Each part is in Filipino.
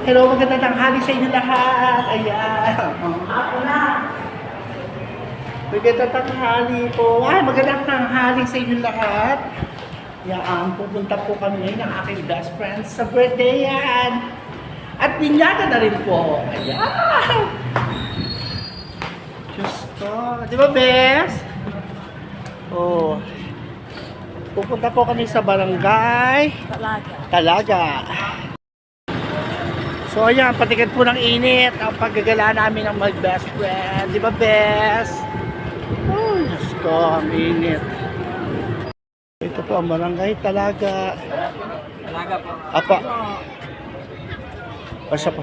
Hello, magandang tanghali sa inyo lahat. Ayan. Ako na. Magandang tanghali po. Ay, magandang tanghali sa inyo lahat. Yan, pupunta po kami ng aking best friend sa birthday yan. At binyaga na rin po. Ayan. Diyos ko. Di ba, best? Oh. Pupunta po kami sa barangay Talaga. So ayan, patikat po ng init ang paggagala namin ng my best friend. Di ba, best? Oh, Diyos ko, ang init. Ito po ang barangay Talaga. Talaga po. Apa. Pasya po.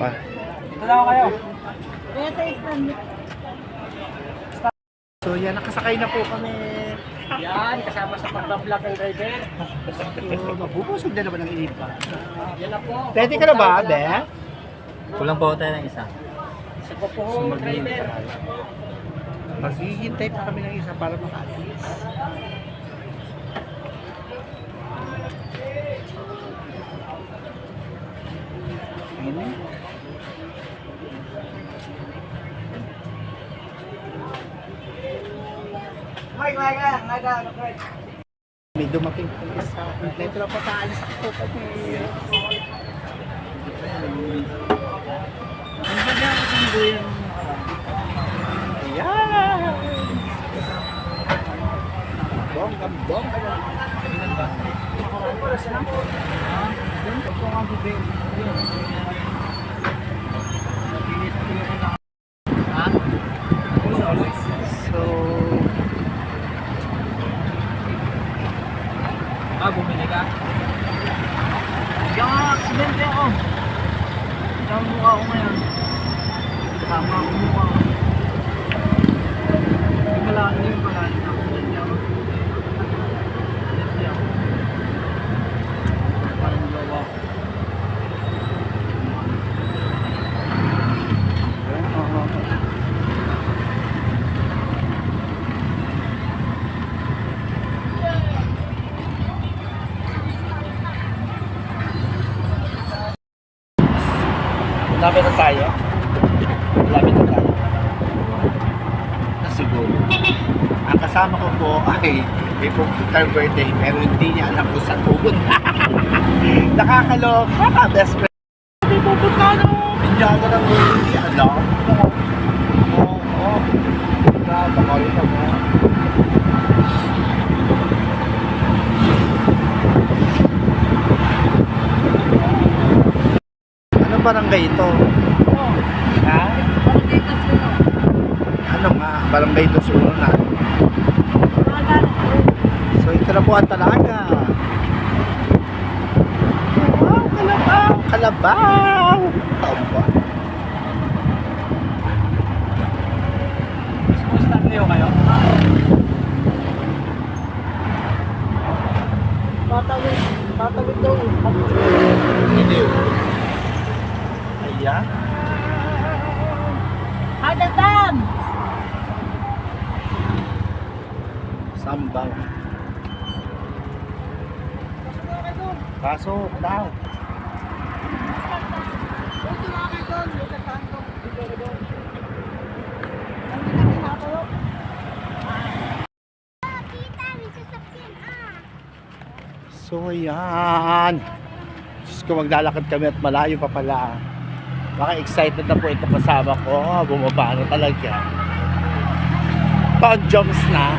Pa. Ito lang kayo. So yan, nakasakay na po kami. Yan, kasama sa pagbablog ng driver. So, mabubusog na naman ang init pa. Yan na po. Ready ka na ba, Be? Kulang pa tayo ng isa. Isa po po, driver. Maghihintay pa kami ng isa para makaalis. Init. May dumating po isa. Ito lang pataalis ako kami. Ang ganda ako kung doon. Ayan! Bongga na. So, Bumili ka? Yung aksidente ako. Ang mukha ko ngayon. Tama ang mukha ko. Yung malaki yung palagi na ako. Hindi ako. Parang gawa ko. Lapit na tayo. Lapit na tayo. Na siguro. Ang kasama ko po ay may pupunta birthday pero hindi niya alam kung saan pupunta. Nakakaloka ka, best friend. Hindi pupunta no. Binyaga ng hindi alam. Oo. Nakakaloka ka mo. Ano barangay ito? Ha? Ano nga? Barangay ito siguro na. So ito na po ang Talaga. Wow, kalabaw! Kalabaw! Aba. Kumusta niyo kayo? Tatawid daw. Hindi. Ayan. Hadadan! Sambaw. Pasok daw. So ayan. Diyos ko, maglalakad kami at malayo pa pala. Baka excited na po ito kasama ko. Bumaba na talaga. Jumps na.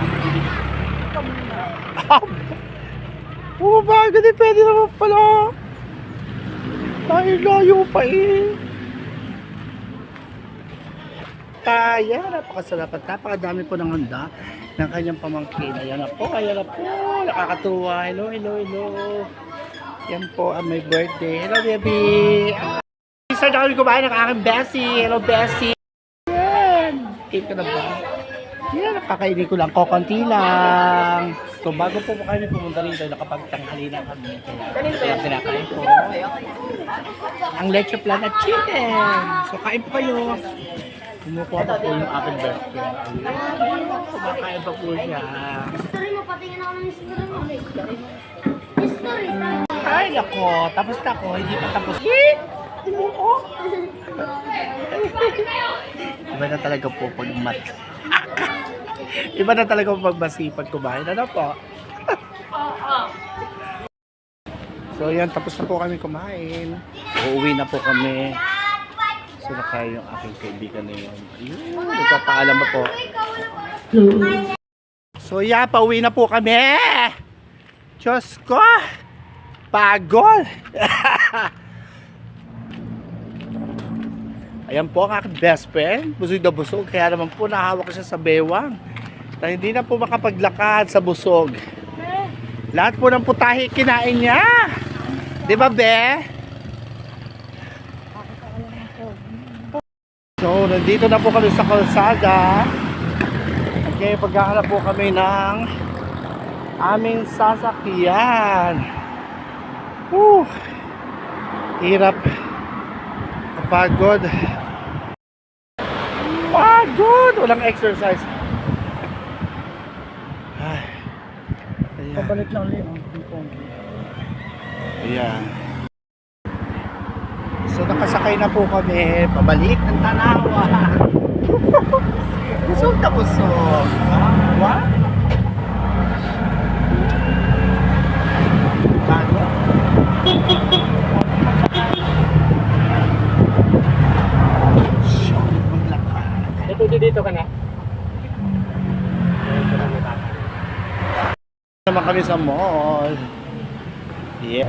Bumaba agad eh. Pwede naman pala. Dahil layo pa eh. Kaya, napakasarap at napakadami po ng handa ng kanyang pamangkin. Ayan na po, ayan na po. Nakakatuwa. Hello, hello, hello. Yan po ang my birthday. Hello, baby. Start na kami kumain ng aking Bessie. Hello, Bessie. Yan. Cake ka na ba? Yan, nakakainin ko lang. Kokonti lang. So, bago po kami pumunta rito, nakapagtanghali na kami. Kaya kinakain ko ang leche plan at chicken. So, kain po kayo. Kumukuha pa po yung aking birthday. Ayan. Kumakain pa po siya. History mo, patingin ako ng history mo. History. Ay, nako. Tapos na ako. Hindi pa tapos. Oo. Iba na talaga po pag Iba na talaga pag masipag kumain. Ano po? So yan, tapos na po kami kumain. Uuwi na po kami. So nakain yung aking kaibigan na yun. Ayun, nagpapaalam pa po. So yeah, pauwi na po kami. Diyos ko. Pagod. Ayan po ang aking best friend. Busog na busog. Kaya naman po nahawak ko siya sa bewang. Dahil hindi na po makapaglakad sa busog. Lahat po ng putahe kinain niya. Di ba, Be? So, nandito na po kami sa kalsada. Okay, paghahanap po kami ng aming sasakyan. Hirap. Pagod. Pagod! Walang exercise. Ay. Ayan. Pabalik lang ulit. Ayan. So nakasakay na po kami pabalik ng Tanawa. Busog na busog. What? Bago? Show, maglakad. Dito ka na. Naman kami sa mall. Yeah.